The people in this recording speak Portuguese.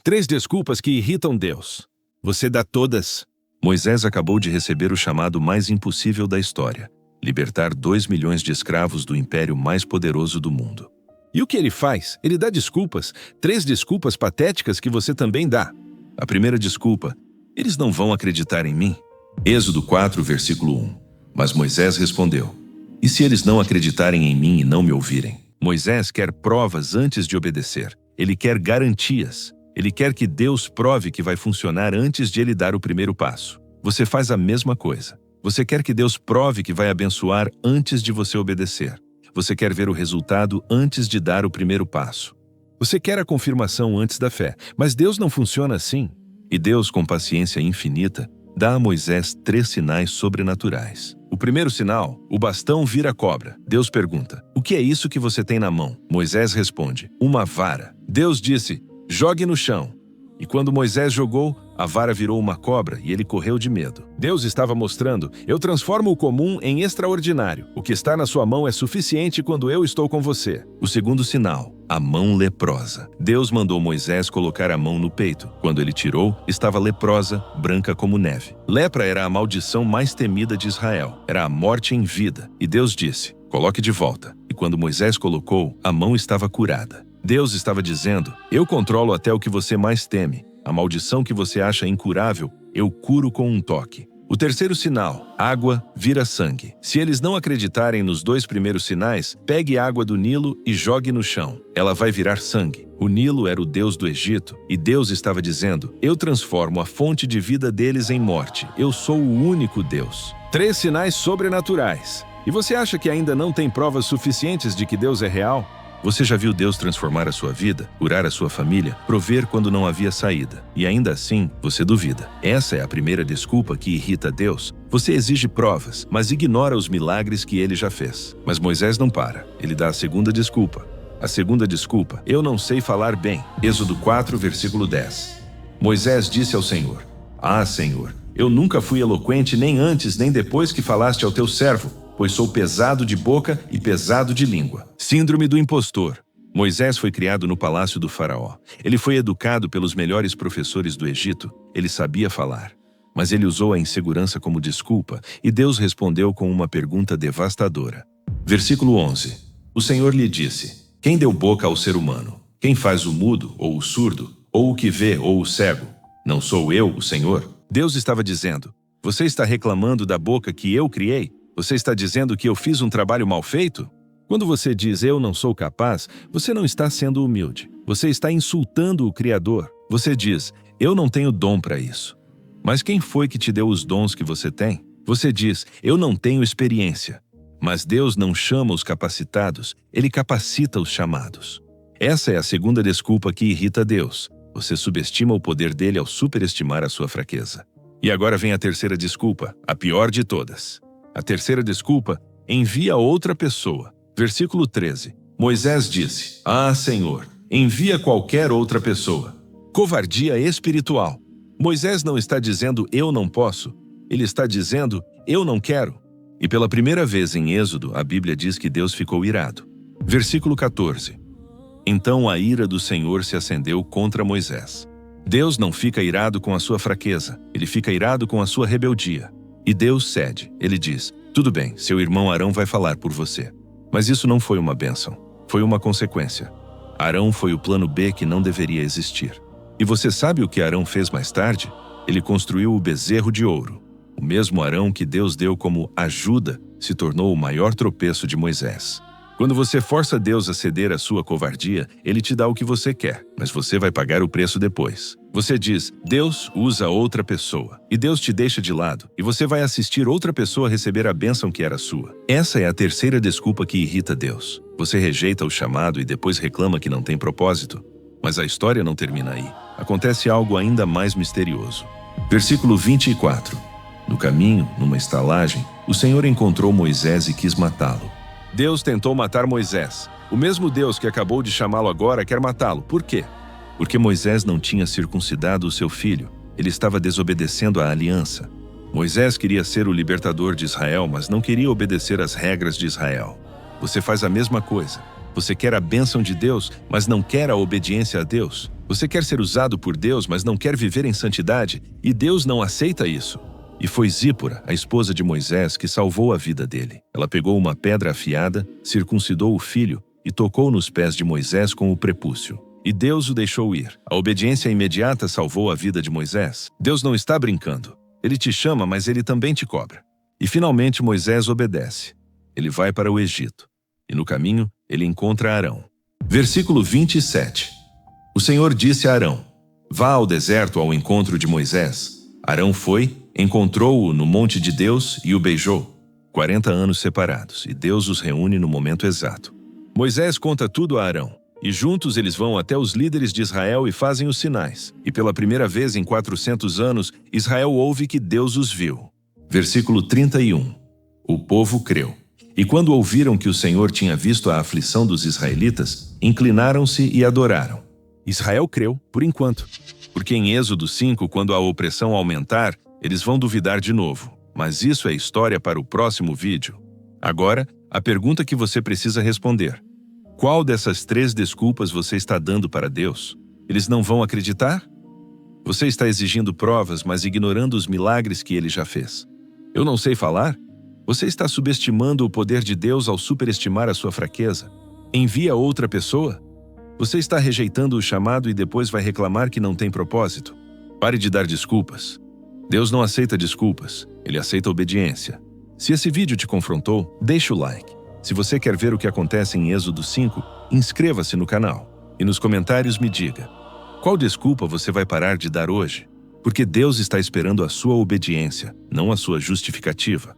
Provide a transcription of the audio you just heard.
3 desculpas que irritam Deus. Você dá todas. Moisés acabou de receber o chamado mais impossível da história: libertar 2 milhões de escravos do império mais poderoso do mundo. E o que ele faz? Ele dá desculpas, 3 desculpas patéticas que você também dá. A primeira desculpa: eles não vão acreditar em mim. Êxodo 4, versículo 1. Mas Moisés respondeu: e se eles não acreditarem em mim e não me ouvirem? Moisés quer provas antes de obedecer. Ele quer garantias. Ele quer que Deus prove que vai funcionar antes de ele dar o primeiro passo. Você faz a mesma coisa. Você quer que Deus prove que vai abençoar antes de você obedecer. Você quer ver o resultado antes de dar o primeiro passo. Você quer a confirmação antes da fé, mas Deus não funciona assim. E Deus, com paciência infinita, dá a Moisés 3 sinais sobrenaturais. O primeiro sinal: o bastão vira cobra. Deus pergunta: o que é isso que você tem na mão? Moisés responde: uma vara. Deus disse: jogue no chão. E quando Moisés jogou, a vara virou uma cobra e ele correu de medo. Deus estava mostrando: eu transformo o comum em extraordinário. O que está na sua mão é suficiente quando eu estou com você. O segundo sinal: a mão leprosa. Deus mandou Moisés colocar a mão no peito. Quando ele tirou, estava leprosa, branca como neve. Lepra era a maldição mais temida de Israel. Era a morte em vida. E Deus disse: coloque de volta. E quando Moisés colocou, a mão estava curada. Deus estava dizendo: eu controlo até o que você mais teme. A maldição que você acha incurável, eu curo com um toque. O terceiro sinal: água vira sangue. Se eles não acreditarem nos 2 primeiros sinais, pegue água do Nilo e jogue no chão. Ela vai virar sangue. O Nilo era o Deus do Egito, e Deus estava dizendo: eu transformo a fonte de vida deles em morte. Eu sou o único Deus. 3 sinais sobrenaturais. E você acha que ainda não tem provas suficientes de que Deus é real? Você já viu Deus transformar a sua vida, curar a sua família, prover quando não havia saída, e ainda assim você duvida? Essa é a primeira desculpa que irrita Deus. Você exige provas, mas ignora os milagres que ele já fez. Mas Moisés não para. Ele dá a segunda desculpa. A segunda desculpa: eu não sei falar bem. Êxodo 4, versículo 10. Moisés disse ao Senhor: ah, Senhor, eu nunca fui eloquente nem antes nem depois que falaste ao teu servo, pois sou pesado de boca e pesado de língua. Síndrome do impostor. Moisés foi criado no palácio do faraó. Ele foi educado pelos melhores professores do Egito. Ele sabia falar. Mas ele usou a insegurança como desculpa, e Deus respondeu com uma pergunta devastadora. Versículo 11. O Senhor lhe disse: quem deu boca ao ser humano? Quem faz o mudo ou o surdo, ou o que vê ou o cego? Não sou eu, o Senhor? Deus estava dizendo: você está reclamando da boca que eu criei? Você está dizendo que eu fiz um trabalho mal feito? Quando você diz eu não sou capaz, você não está sendo humilde. Você está insultando o Criador. Você diz: eu não tenho dom para isso. Mas quem foi que te deu os dons que você tem? Você diz: eu não tenho experiência. Mas Deus não chama os capacitados, Ele capacita os chamados. Essa é a segunda desculpa que irrita Deus. Você subestima o poder dele ao superestimar a sua fraqueza. E agora vem a terceira desculpa, a pior de todas. A terceira desculpa: envia outra pessoa. Versículo 13. Moisés disse: ah, Senhor, envia qualquer outra pessoa. Covardia espiritual. Moisés não está dizendo eu não posso. Ele está dizendo eu não quero. E pela primeira vez em Êxodo, a Bíblia diz que Deus ficou irado. Versículo 14. Então a ira do Senhor se acendeu contra Moisés. Deus não fica irado com a sua fraqueza. Ele fica irado com a sua rebeldia. E Deus cede. Ele diz: tudo bem, seu irmão Arão vai falar por você. Mas isso não foi uma bênção. Foi uma consequência. Arão foi o plano B que não deveria existir. E você sabe o que Arão fez mais tarde? Ele construiu o bezerro de ouro. O mesmo Arão que Deus deu como ajuda se tornou o maior tropeço de Moisés. Quando você força Deus a ceder à sua covardia, Ele te dá o que você quer, mas você vai pagar o preço depois. Você diz: Deus usa outra pessoa, e Deus te deixa de lado, e você vai assistir outra pessoa receber a bênção que era sua. Essa é a terceira desculpa que irrita Deus. Você rejeita o chamado e depois reclama que não tem propósito. Mas a história não termina aí. Acontece algo ainda mais misterioso. Versículo 24. No caminho, numa estalagem, o Senhor encontrou Moisés e quis matá-lo. Deus tentou matar Moisés. O mesmo Deus que acabou de chamá-lo agora quer matá-lo. Por quê? Porque Moisés não tinha circuncidado o seu filho. Ele estava desobedecendo à aliança. Moisés queria ser o libertador de Israel, mas não queria obedecer às regras de Israel. Você faz a mesma coisa. Você quer a bênção de Deus, mas não quer a obediência a Deus? Você quer ser usado por Deus, mas não quer viver em santidade? E Deus não aceita isso. E foi Zípora, a esposa de Moisés, que salvou a vida dele. Ela pegou uma pedra afiada, circuncidou o filho e tocou nos pés de Moisés com o prepúcio. E Deus o deixou ir. A obediência imediata salvou a vida de Moisés. Deus não está brincando. Ele te chama, mas ele também te cobra. E finalmente Moisés obedece. Ele vai para o Egito. E no caminho, ele encontra Arão. Versículo 27. O Senhor disse a Arão: vá ao deserto ao encontro de Moisés. Arão foi, encontrou-o no monte de Deus e o beijou. 40 anos separados, e Deus os reúne no momento exato. Moisés conta tudo a Arão, e juntos eles vão até os líderes de Israel e fazem os sinais. E pela primeira vez em 400 anos, Israel ouve que Deus os viu. Versículo 31. O povo creu. E quando ouviram que o Senhor tinha visto a aflição dos israelitas, inclinaram-se e adoraram. Israel creu, por enquanto, porque em Êxodo 5, quando a opressão aumentar, eles vão duvidar de novo. Mas isso é história para o próximo vídeo. Agora, a pergunta que você precisa responder: qual dessas 3 desculpas você está dando para Deus? Eles não vão acreditar? Você está exigindo provas, mas ignorando os milagres que ele já fez. Eu não sei falar? Você está subestimando o poder de Deus ao superestimar a sua fraqueza? Envia outra pessoa? Você está rejeitando o chamado e depois vai reclamar que não tem propósito? Pare de dar desculpas. Deus não aceita desculpas, ele aceita obediência. Se esse vídeo te confrontou, deixa o like. Se você quer ver o que acontece em Êxodo 5, inscreva-se no canal. E nos comentários me diga: qual desculpa você vai parar de dar hoje? Porque Deus está esperando a sua obediência, não a sua justificativa.